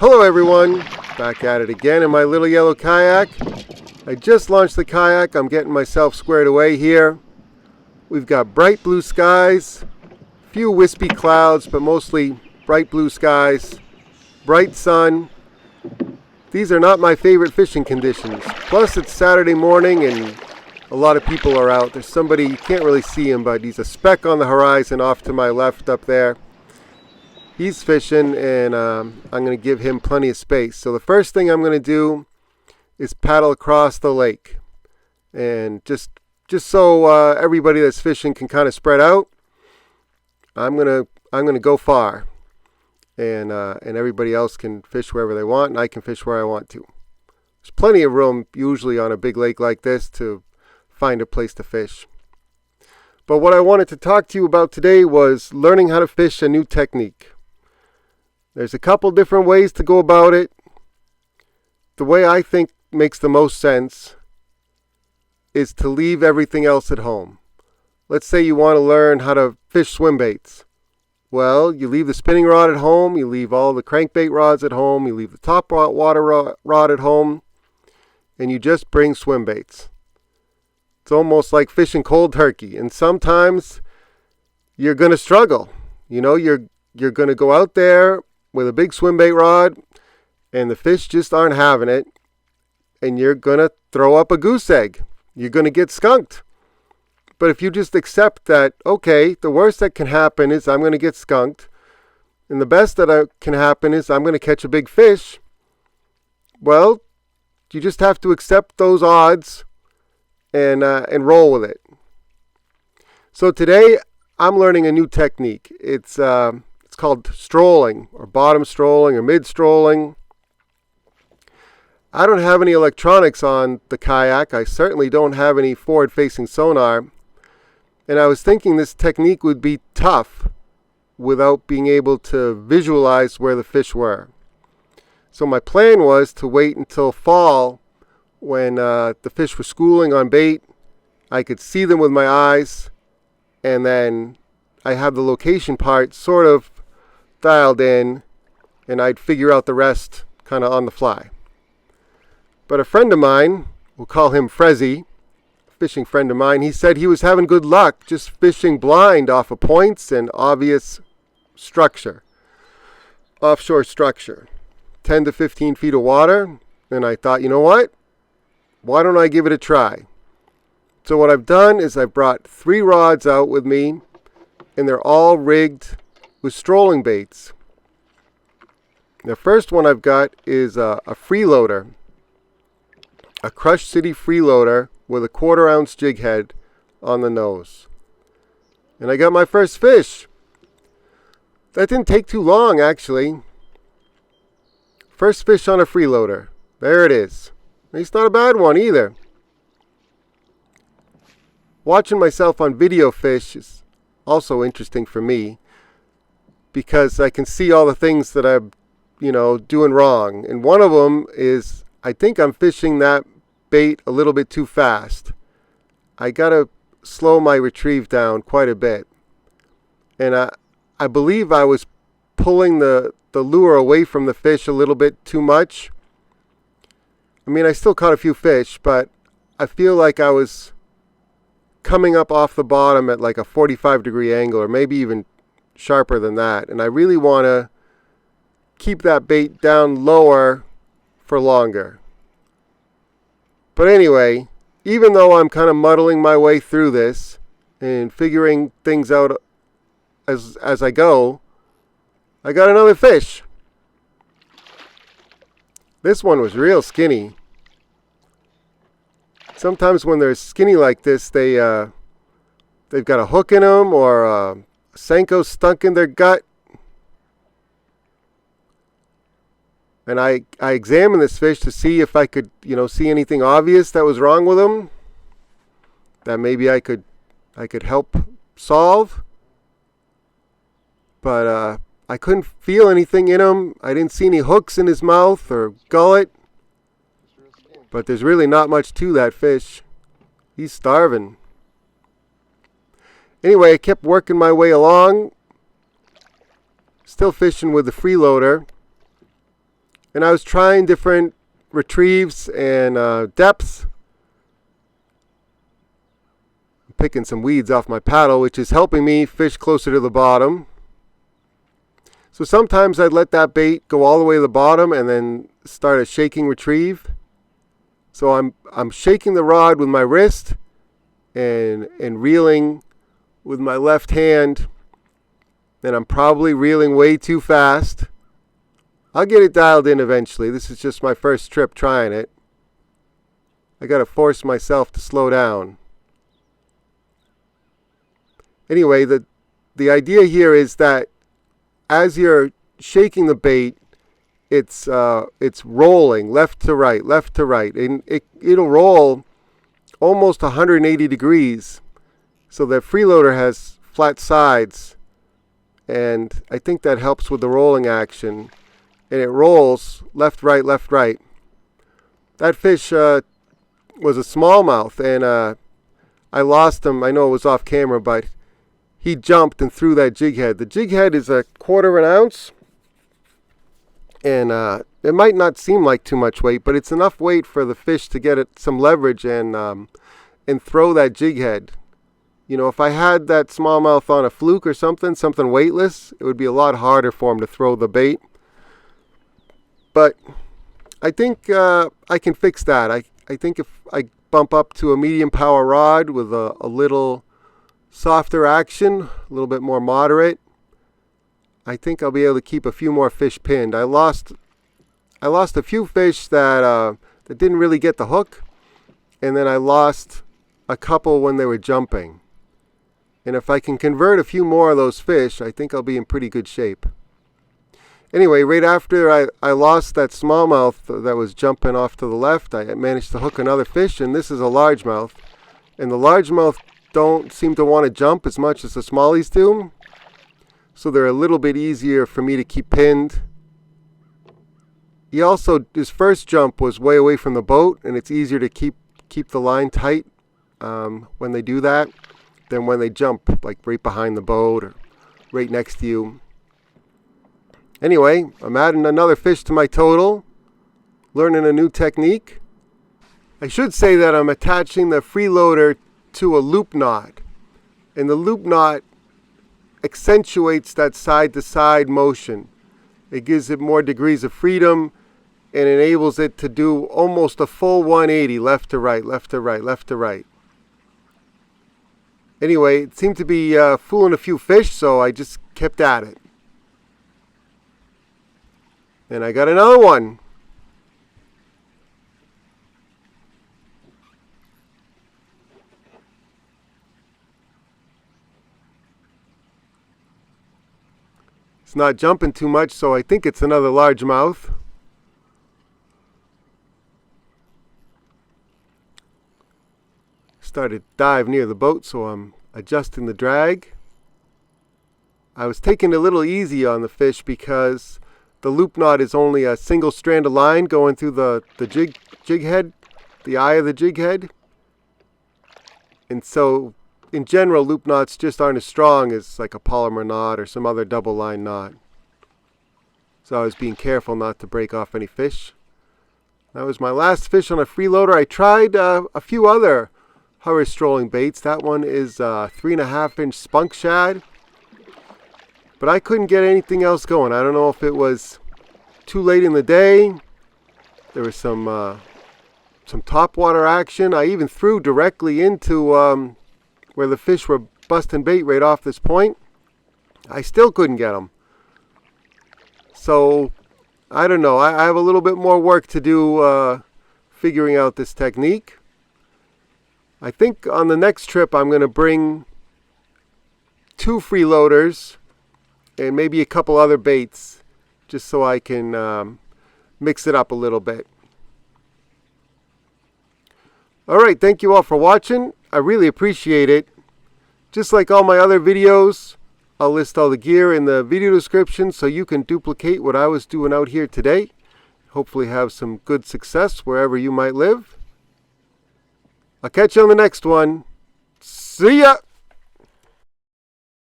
Hello everyone, back at it again in my little yellow kayak. I just launched the kayak. I'm getting myself squared away here. We've got bright blue skies, few wispy clouds, but mostly bright blue skies, bright sun. These are not my favorite fishing conditions. Plus it's Saturday morning and a lot of people are out. There's somebody, you can't really see him, but he's a speck on the horizon off to my left up there. He's fishing, and I'm going to give him plenty of space. So the first thing I'm going to do is paddle across the lake, and just so everybody that's fishing can kind of spread out. I'm gonna go far, and everybody else can fish wherever they want, and I can fish where I want to. There's plenty of room usually on a big lake like this to find a place to fish. But what I wanted to talk to you about today was learning how to fish a new technique. There's a couple different ways to go about it. The way I think makes the most sense is to leave everything else at home. Let's say you want to learn how to fish swim baits. Well, you leave the spinning rod at home, you leave all the crankbait rods at home, you leave the top water rod at home, and you just bring swim baits. It's almost like fishing cold turkey, and sometimes you're going to struggle. You know, you're going to go out there with a big swim bait rod, and the fish just aren't having it, and you're going to throw up a goose egg. You're going to get skunked. But if you just accept that, okay, the worst that can happen is I'm going to get skunked, and the best that can happen is I'm going to catch a big fish, well, you just have to accept those odds and roll with it. So today, I'm learning a new technique. It's called strolling, or bottom strolling, or mid strolling. I don't have any electronics on the kayak. I certainly don't have any forward-facing sonar. And I was thinking this technique would be tough without being able to visualize where the fish were. So my plan was to wait until fall when the fish were schooling on bait. I could see them with my eyes, and then I have the location part sort of dialed in, and I'd figure out the rest kind of on the fly. But a friend of mine, we'll call him Frezzy, a fishing friend of mine, he said he was having good luck just fishing blind off of points and obvious structure, offshore structure, 10 to 15 feet of water. And I thought, you know what? Why don't I give it a try? So what I've done is I've brought 3 rods out with me, and they're all rigged with strolling baits. The first one I've got is a freeloader, a Crush City freeloader with a 1/4 ounce jig head on the nose. And I got my first fish. That didn't take too long, actually. First fish on a freeloader. There it is. It's not a bad one either. Watching myself on video fish is also interesting for me, because I can see all the things that I'm, doing wrong. And one of them is I think I'm fishing that bait a little bit too fast. I got to slow my retrieve down quite a bit. And I believe I was pulling the lure away from the fish a little bit too much. I mean, I still caught a few fish, but I feel like I was coming up off the bottom at like a 45-degree angle, or maybe even sharper than that. And I really want to keep that bait down lower for longer. But anyway, even though I'm kind of muddling my way through this and figuring things out as I go, I got another fish. This one was real skinny. Sometimes when they're skinny like this, they've got a hook in them, or a Senko stuck in their gut. And I examined this fish to see if I could, see anything obvious that was wrong with him, that maybe I could help solve. But I couldn't feel anything in him. I didn't see any hooks in his mouth or gullet. But there's really not much to that fish. He's starving. Anyway, I kept working my way along. Still fishing with the freeloader. And I was trying different retrieves and depths. I'm picking some weeds off my paddle, which is helping me fish closer to the bottom. So sometimes I'd let that bait go all the way to the bottom and then start a shaking retrieve. So I'm shaking the rod with my wrist and reeling with my left hand. And I'm probably reeling way too fast. I'll get it dialed in eventually. This is just my first trip trying it. I got to force myself to slow down. Anyway, the idea here is that as you're shaking the bait, it's rolling left to right, and it'll roll almost 180 degrees. So the freeloader has flat sides, and I think that helps with the rolling action. And it rolls left, right, left, right. That fish was a smallmouth, and I lost him. I know it was off camera, but he jumped and threw that jig head. The jig head is 1/4 ounce, and it might not seem like too much weight, but it's enough weight for the fish to get some leverage and throw that jig head. You know, if I had that smallmouth on a fluke or something weightless, it would be a lot harder for him to throw the bait. But I think I can fix that. I think if I bump up to a medium power rod with a little softer action, a little bit more moderate, I think I'll be able to keep a few more fish pinned. I lost a few fish that didn't really get the hook, and then I lost a couple when they were jumping. And if I can convert a few more of those fish, I think I'll be in pretty good shape. Anyway, right after I lost that smallmouth that was jumping off to the left, I managed to hook another fish, and this is a largemouth. And the largemouth don't seem to want to jump as much as the smallies do, so they're a little bit easier for me to keep pinned. His first jump was way away from the boat, and it's easier to keep the line tight when they do that than when they jump like right behind the boat or right next to you. Anyway, I'm adding another fish to my total, learning a new technique. I should say that I'm attaching the freeloader to a loop knot, and the loop knot accentuates that side-to-side motion. It gives it more degrees of freedom and enables it to do almost a full 180, left to right, left to right, left to right. Anyway, it seemed to be fooling a few fish, so I just kept at it. And I got another one. It's not jumping too much, so I think it's another largemouth. Started to dive near the boat, so I'm adjusting the drag. I was taking it a little easy on the fish because the loop knot is only a single strand of line going through the jig head, the eye of the jig head. And so, in general, loop knots just aren't as strong as like a polymer knot or some other double line knot. So I was being careful not to break off any fish. That was my last fish on a freeloader. I tried a few other hover strolling baits. That one is 3.5-inch spunk shad. But I couldn't get anything else going. I don't know if it was too late in the day. There was some topwater action. I even threw directly into where the fish were busting bait right off this point. I still couldn't get them. So, I don't know. I have a little bit more work to do figuring out this technique. I think on the next trip I'm going to bring 2 freeloaders and maybe a couple other baits, just so I can mix it up a little bit. Alright, thank you all for watching. I really appreciate it. Just like all my other videos, I'll list all the gear in the video description so you can duplicate what I was doing out here today. Hopefully have some good success wherever you might live. I'll catch you on the next one. See ya!